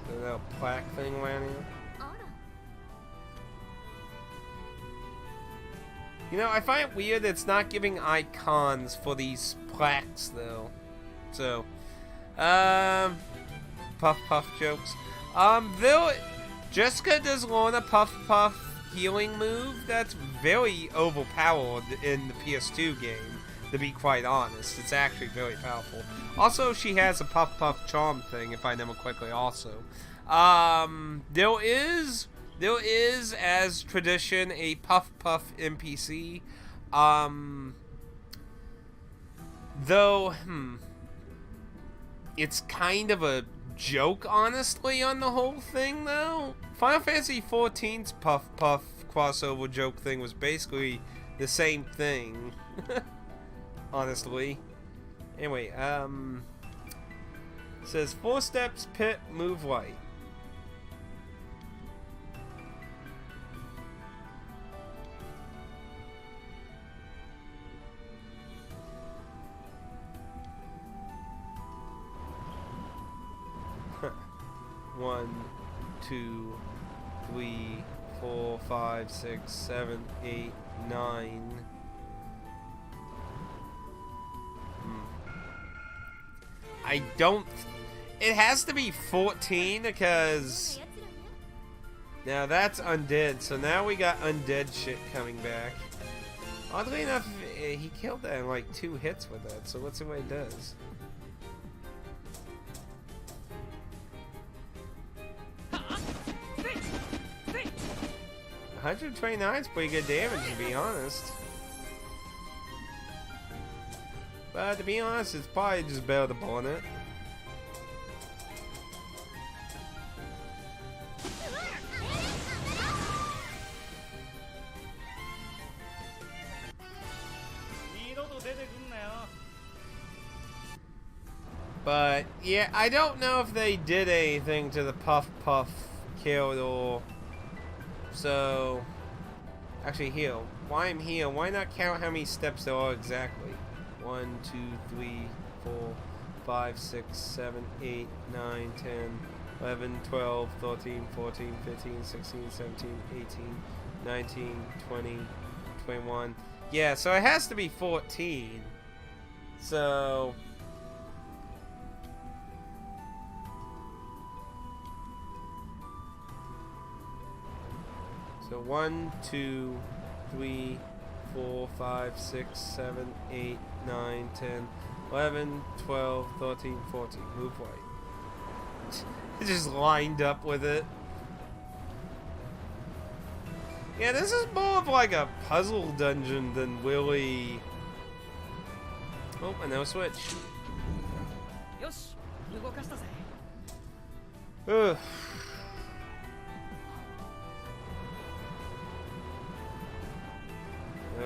Is there a little plaque thing around here? You know, I find it weird it's not giving icons for these plaques, though. So, puff puff jokes. Jessica does learn a puff puff healing move that's very overpowered in the PS2 game, to be quite honest. It's actually very powerful. Also, she has a puff puff charm thing, if I remember correctly, also. There is, as tradition, a puff puff NPC. Though, it's kind of a joke, honestly, on the whole thing, though. Final Fantasy XIV's puff puff crossover joke thing was basically the same thing. Honestly. Anyway, it says 4 steps, pit, move white. One, 2, 3, 4, 5, 6, 7, 8, 9. I don't... It has to be 14 because... Now that's undead, so now we got undead shit coming back. Oddly enough, he killed that in like 2 hits with that, so let's see what it does. 129 is pretty good damage, to be honest. But to be honest, it's probably just better to burn it. But yeah, I don't know if they did anything to the puff puff kill or so. Actually, heal. Why I'm here? Why not count how many steps there are exactly? 1, 2, 3, 4, 5, 6, 7, 8, 9, 10, 11, 12, 13, 14, 15, 16, 17, 18, 19, 20, 21. Yeah, so it has to be 14. So... So 1, 2, 3, 4, 5, 6, 7, 8, 9, 10, 11, 12, 13, 14. Move white. It just lined up with it. Yeah, this is more of like a puzzle dungeon than really... Oh, and now switch. Ugh.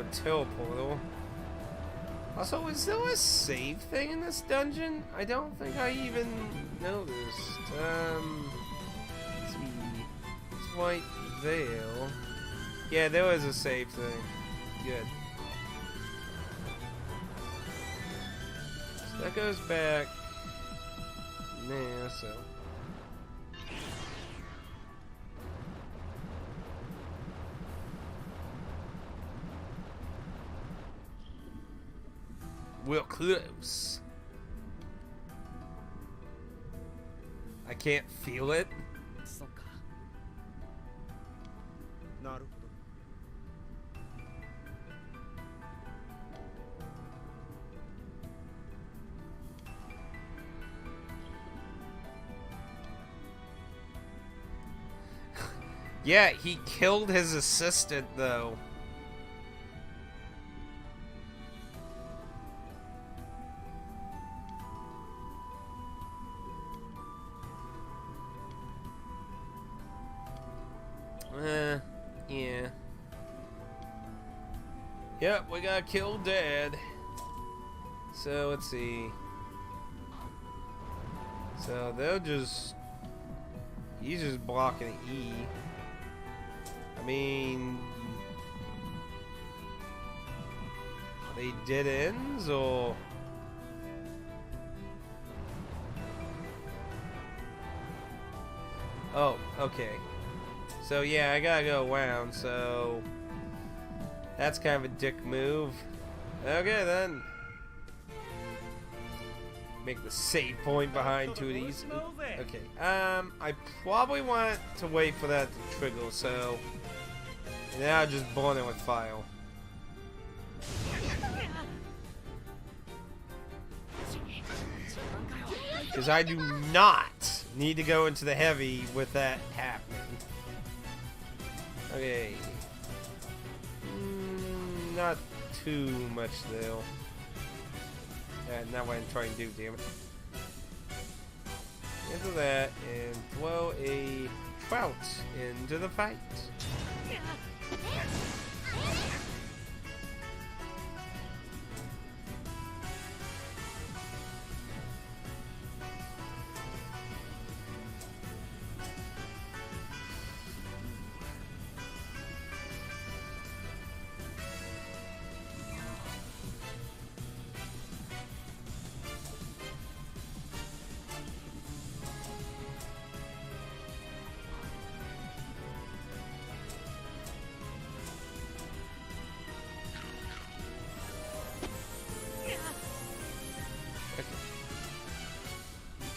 no teleportal. Also, is there a save thing in this dungeon? I don't think I even noticed. Let's see. It's White Veil. Yeah, there was a save thing. Good. So that goes back there, so. We're close. I can't feel it. Yeah, he killed his assistant though. Yeah. Yep, we got killed dead. So, let's see. So, they'll just... He's just blocking E. I mean... Are they dead ends, or... Oh, okay. So yeah, I gotta go around, so that's kind of a dick move. Okay then. Make the save point behind two of these. Okay. I probably want to wait for that to trigger, so now just burn it with fire. Because I do not need to go into the heavy with that happening. Okay. Not too much though. Not what I'm trying to do, damn it. Into that and throw a trout into the fight.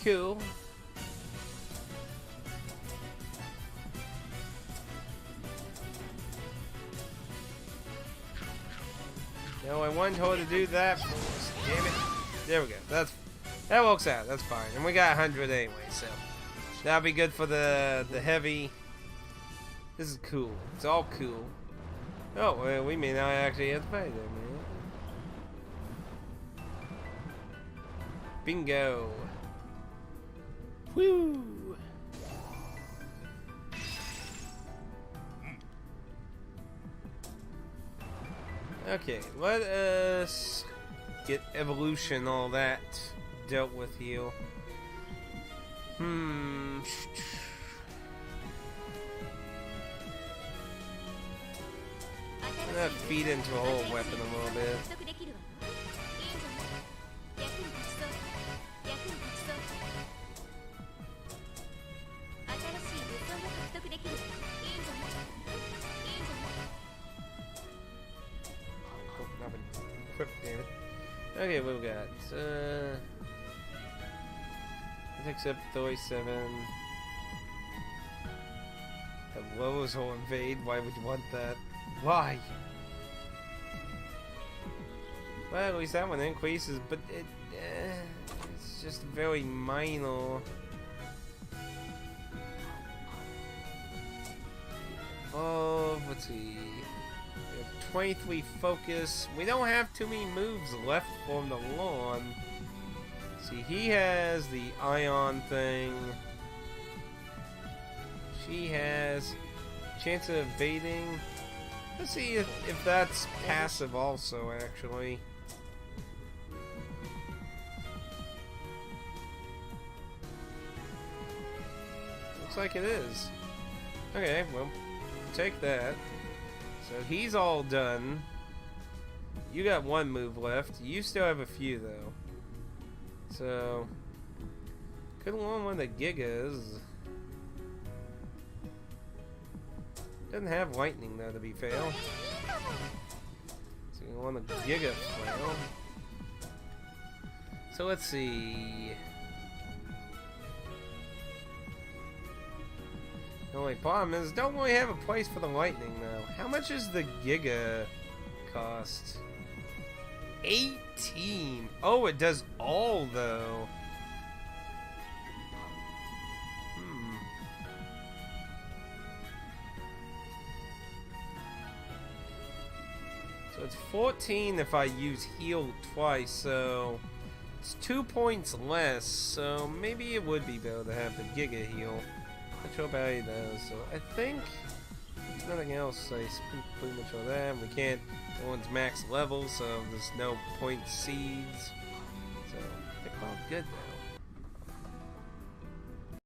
Cool. No, I wanted her to do that first. Damn it. There we go. That works out. That's fine. And we got 100 anyway, so that'll be good for the heavy. This is cool. It's all cool. Oh, well, we may not actually have to fight them, man. Bingo. Woo! Okay, let us get evolution, all that dealt with here. I'm gonna feed into a whole weapon a little bit. Okay, what we got? Attacks up 37. Have lowers will invade. Why would you want that? Why? Well, at least that one increases, but it's just very minor. Oh, let's see. 23 focus. We don't have too many moves left for him to learn. See, he has the ion thing. She has chance of evading. Let's see if that's passive also, actually. Looks like it is. Okay, well, take that. So he's all done. You got one move left. You still have a few, though. So, could learn one of the Gigas. Doesn't have lightning, though, to be fair. So you want the Giga Flail. So let's see. The only problem is, don't really have a place for the lightning, though. How much is the Giga cost? 18. Oh, it does all, though. So it's 14 if I use heal twice, so it's 2 points less, so maybe it would be better to have the Giga heal. Control value though, so I think nothing else. I spent pretty much all that. We can't, no one's max level, so there's no point seeds. So I think we're all good now.